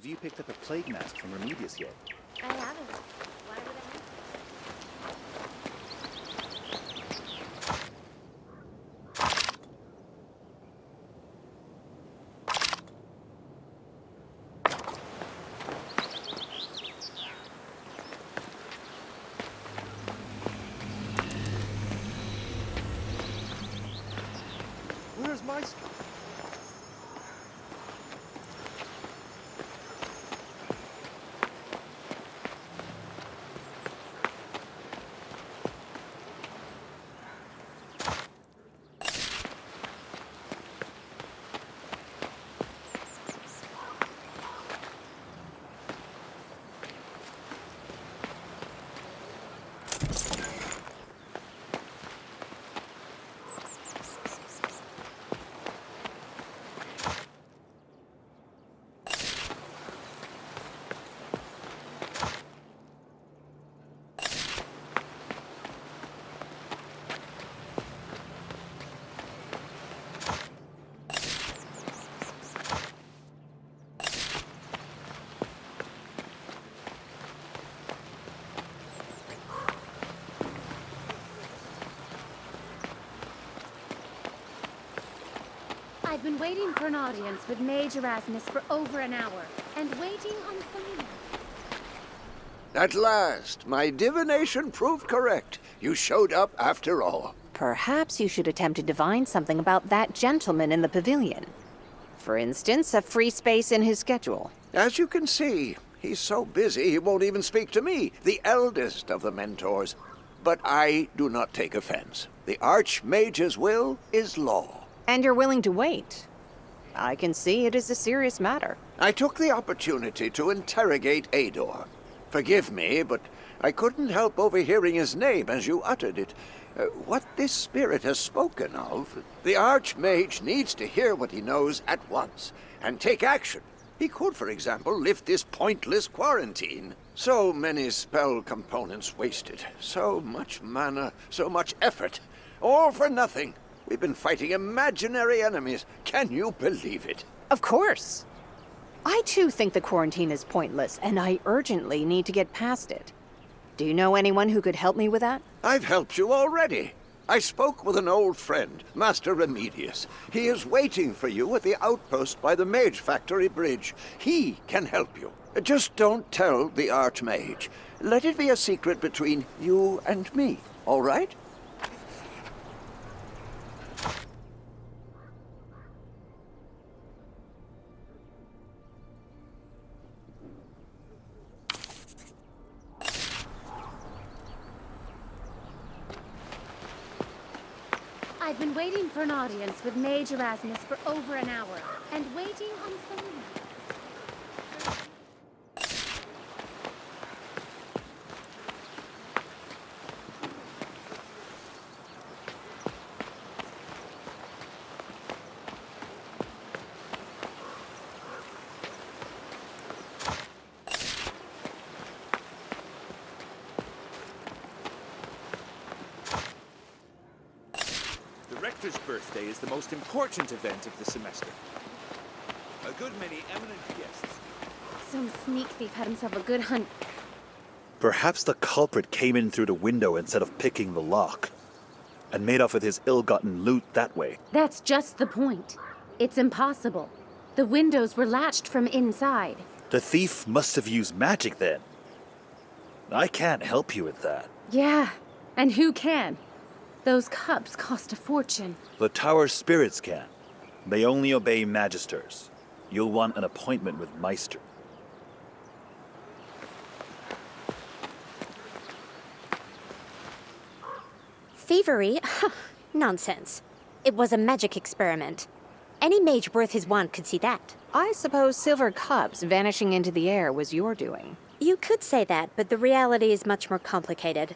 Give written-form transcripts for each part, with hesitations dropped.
Have you picked up a plague mask from Remedius yet? I haven't. Why would I? Where's my stuff? I've been waiting for an audience with Mage Erasmus for over an hour, and waiting on someone else. At last, my divination proved correct. You showed up after all. Perhaps you should attempt to divine something about that gentleman in the pavilion. For instance, a free space in his schedule. As you can see, he's so busy he won't even speak to me, the eldest of the mentors. But I do not take offense. The Archmage's will is law. And you're willing to wait. I can see it is a serious matter. I took the opportunity to interrogate Ador. Forgive me, but I couldn't help overhearing his name as you uttered it. What this spirit has spoken of, the Archmage needs to hear what he knows at once, and take action. He could, for example, lift this pointless quarantine. So many spell components wasted, so much mana, so much effort, all for nothing. We've been fighting imaginary enemies. Can you believe it? Of course. I too think the quarantine is pointless, and I urgently need to get past it. Do you know anyone who could help me with that? I've helped you already. I spoke with an old friend, Master Remedius. He is waiting for you at the outpost by the Mage Factory Bridge. He can help you. Just don't tell the Archmage. Let it be a secret between you and me, all right? I've been waiting for an audience with Mage Erasmus for over an hour, and waiting on someone else. The Rector's birthday is the most important event of the semester. A good many eminent guests. Some sneak thief had himself a good hunt. Perhaps the culprit came in through the window instead of picking the lock, and made off with his ill-gotten loot that way. That's just the point. It's impossible. The windows were latched from inside. The thief must have used magic then. I can't help you with that. Yeah, and who can? Those cups cost a fortune. The tower spirits can. They only obey magisters. You'll want an appointment with Meister. Thievery? Nonsense. It was a magic experiment. Any mage worth his wand could see that. I suppose silver cups vanishing into the air was your doing. You could say that, but the reality is much more complicated.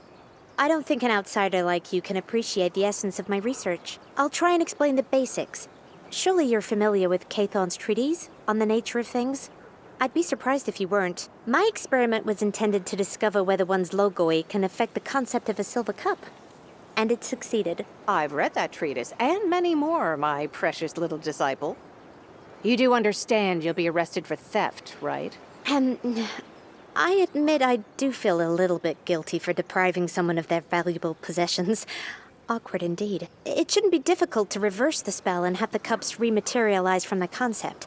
I don't think an outsider like you can appreciate the essence of my research. I'll try and explain the basics. Surely you're familiar with Cathon's treatise on the nature of things? I'd be surprised if you weren't. My experiment was intended to discover whether one's logoi can affect the concept of a silver cup. And it succeeded. I've read that treatise, and many more, my precious little disciple. You do understand you'll be arrested for theft, right? I admit I do feel a little bit guilty for depriving someone of their valuable possessions. Awkward indeed. It shouldn't be difficult to reverse the spell and have the cups rematerialize from the concept.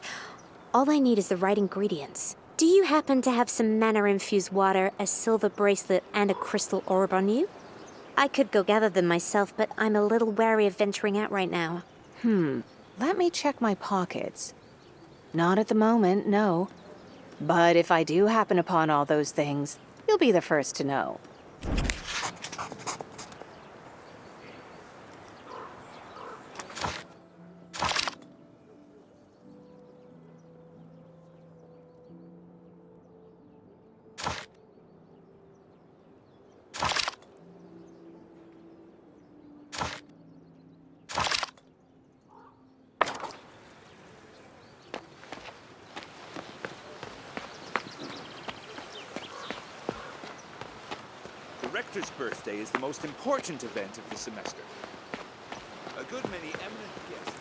All I need is the right ingredients. Do you happen to have some mana-infused water, a silver bracelet, and a crystal orb on you? I could go gather them myself, but I'm a little wary of venturing out right now. Let me check my pockets. Not at the moment, no. But if I do happen upon all those things, you'll be the first to know. The Rector's birthday is the most important event of the semester. A good many eminent guests.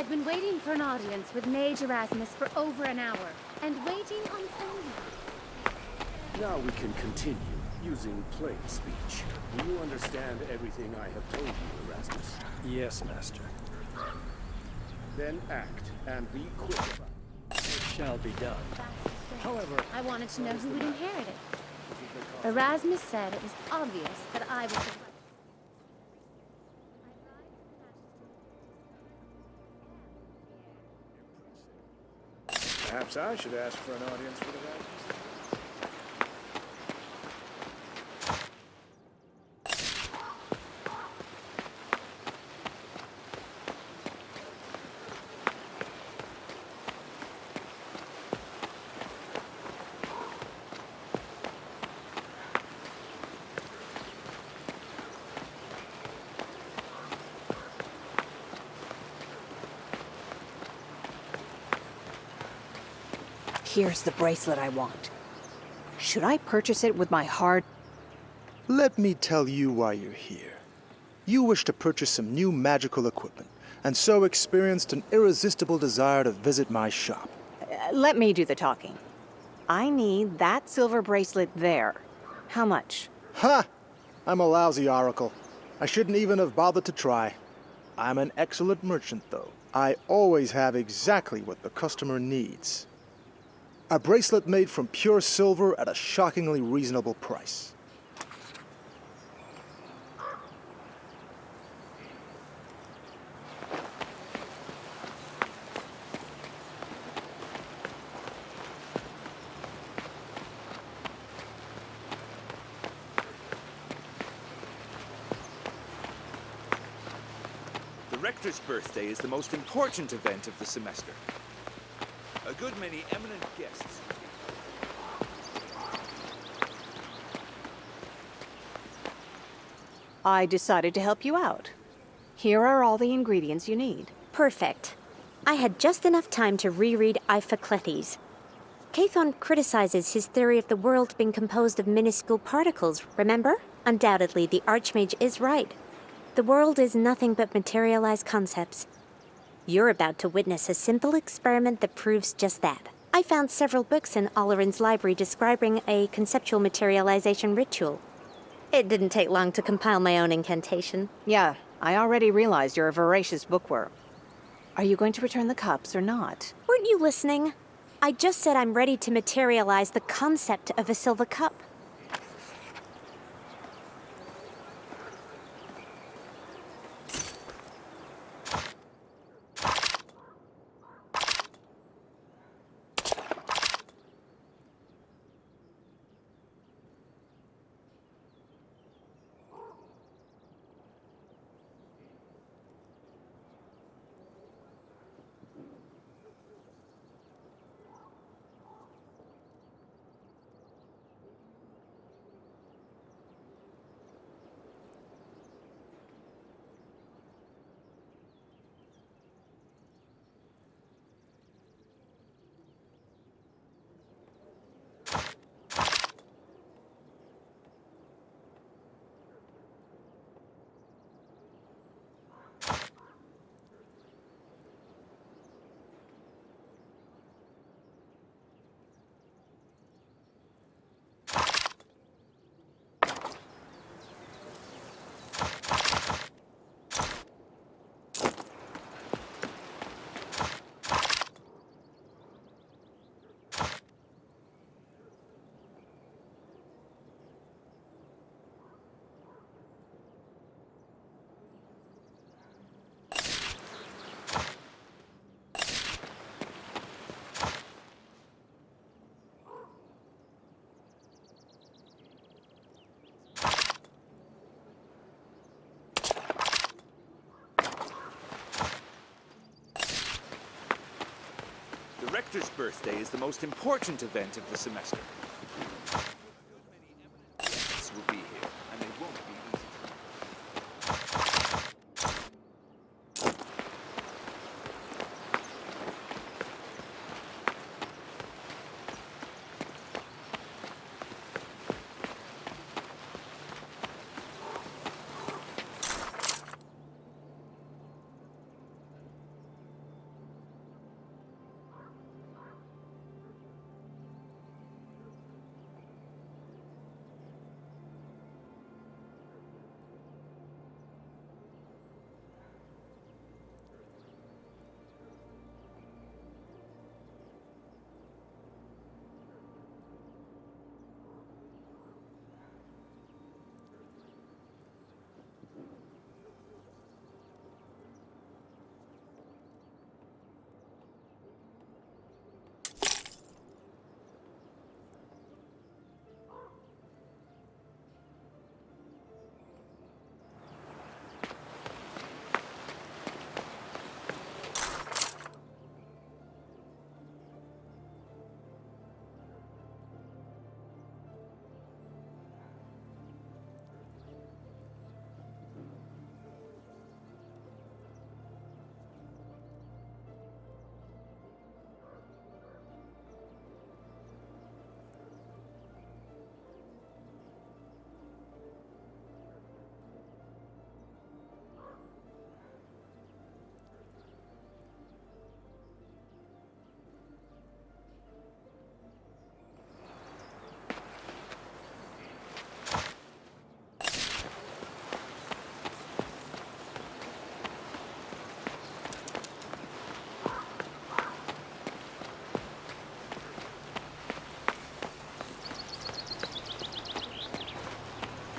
I've been waiting for an audience with Mage Erasmus for over an hour, and waiting on someone else. Now we can continue using plain speech. Do you understand everything I have told you, Erasmus? Yes, Master. Then act and be quick about it. It shall be done. However, I wanted to know who would inherit it. Erasmus said it was obvious that I was the... Perhaps I should ask for an audience with Erasmus. Here's the bracelet I want. Should I purchase it with my hard... Let me tell you why you're here. You wish to purchase some new magical equipment, and so experienced an irresistible desire to visit my shop. let me do the talking. I need that silver bracelet there. How much? Ha! I'm a lousy oracle. I shouldn't even have bothered to try. I'm an excellent merchant, though. I always have exactly what the customer needs. A bracelet made from pure silver at a shockingly reasonable price. The Rector's birthday is the most important event of the semester. A good many eminent guests. I decided to help you out. Here are all the ingredients you need. Perfect. I had just enough time to reread Iphicletes. Cathon criticizes his theory of the world being composed of minuscule particles, remember? Undoubtedly, the Archmage is right. The world is nothing but materialized concepts. You're about to witness a simple experiment that proves just that. I found several books in Oleron's library describing a conceptual materialization ritual. It didn't take long to compile my own incantation. Yeah, I already realized you're a voracious bookworm. Are you going to return the cups or not? Weren't you listening? I just said I'm ready to materialize the concept of a silver cup. The Rector's birthday is the most important event of the semester. A good many eminent guests will be here, and they won't be easy to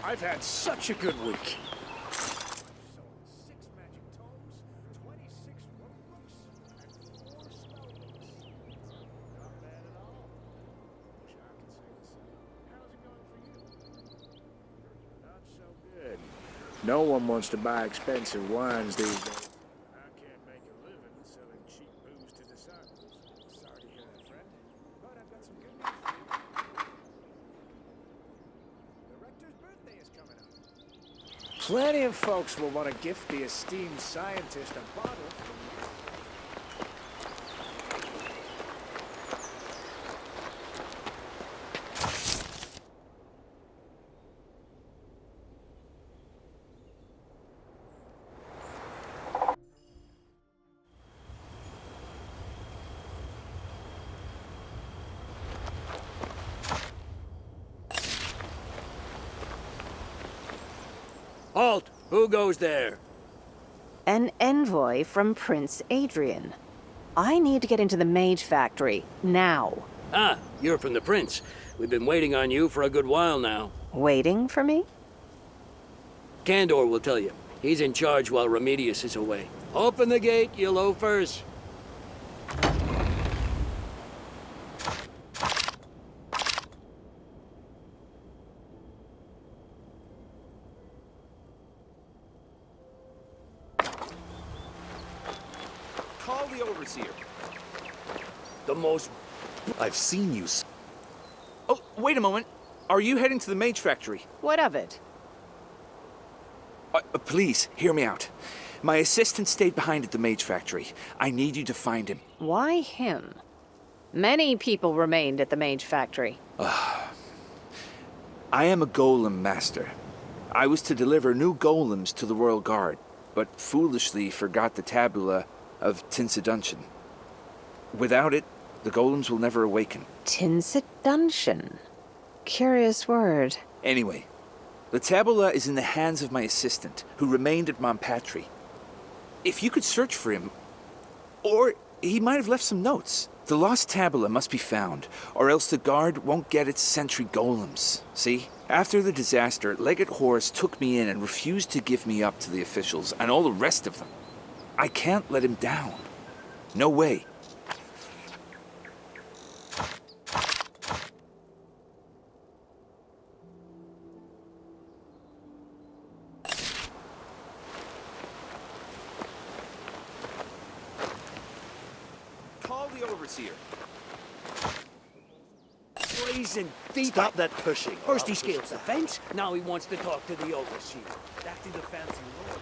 I've had such a good week. No one wants to buy expensive wines these days. I can't make a living selling cheap booze to disciples. Sorry to hear that, friend. But I've got some good news for you. The rector's birthday is coming up. Plenty of folks will want to gift the esteemed scientist a bottle from Halt! Who goes there? An envoy from Prince Adrian. I need to get into the Mage Factory, now. Ah, you're from the Prince. We've been waiting on you for a good while now. Waiting for me? Candor will tell you. He's in charge while Remedius is away. Open the gate, you loafers. Call the overseer. The most... I've seen you. Oh, wait a moment. Are you heading to the Mage Factory? What of it? Please, hear me out. My assistant stayed behind at the Mage Factory. I need you to find him. Why him? Many people remained at the Mage Factory. I am a golem master. I was to deliver new golems to the Royal Guard, but foolishly forgot the tabula of TINCIDUNTION. Without it, the golems will never awaken. TINCIDUNTION. Curious word. Anyway, the tabula is in the hands of my assistant, who remained at Montpatry. If you could search for him, or he might have left some notes. The lost tabula must be found, or else the guard won't get its sentry golems. See? After the disaster, Legate Horus took me in and refused to give me up to the officials and all the rest of them. I can't let him down. No way. Call the overseer. Brazen thief. Stop that pushing. First he scales the fence, now he wants to talk to the overseer. Acting the fancy lord.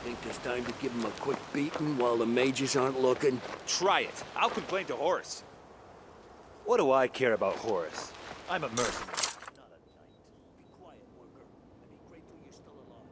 Think there's time to give him a quick beating while the mages aren't looking? Try it. I'll complain to Horus. What do I care about Horus? I'm a mercenary. Not a knight. Be quiet, worker. And be grateful you're still alive.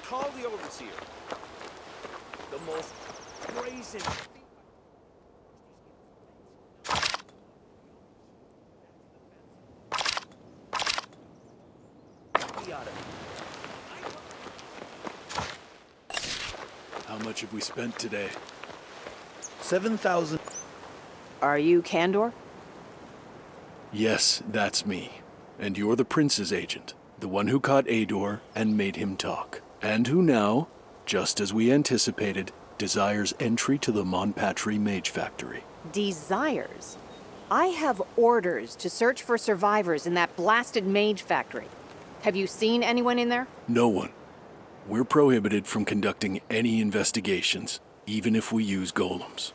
Call the overseer. The most brazen... How much have we spent today? 7,000. Are you Candor? Yes, that's me. And you're the prince's agent. The one who caught Ador and made him talk. And who now, just as we anticipated, desires entry to the Monpatri Mage Factory. Desires? I have orders to search for survivors in that blasted mage factory. Have you seen anyone in there? No one. We're prohibited from conducting any investigations, even if we use golems.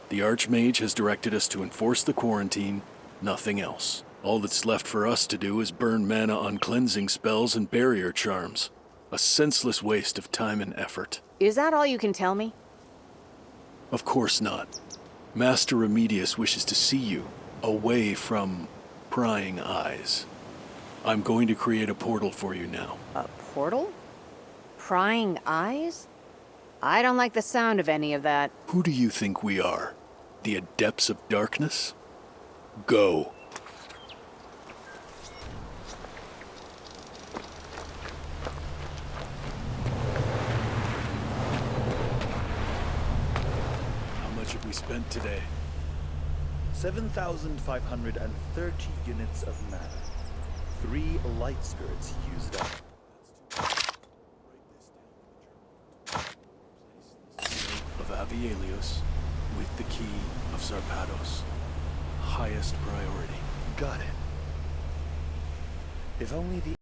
The Archmage has directed us to enforce the quarantine, nothing else. All that's left for us to do is burn mana on cleansing spells and barrier charms. A senseless waste of time and effort. Is that all you can tell me? Of course not. Master Remedius wishes to see you, away from prying eyes. I'm going to create a portal for you now. A portal? Prying eyes? I don't like the sound of any of that. Who do you think we are? The Adepts of Darkness? Go. How much have we spent today? 7,530 units of mana. 3 light spirits used up. Of Avielios, with the key of Zarpados. Highest priority. Got it. If only the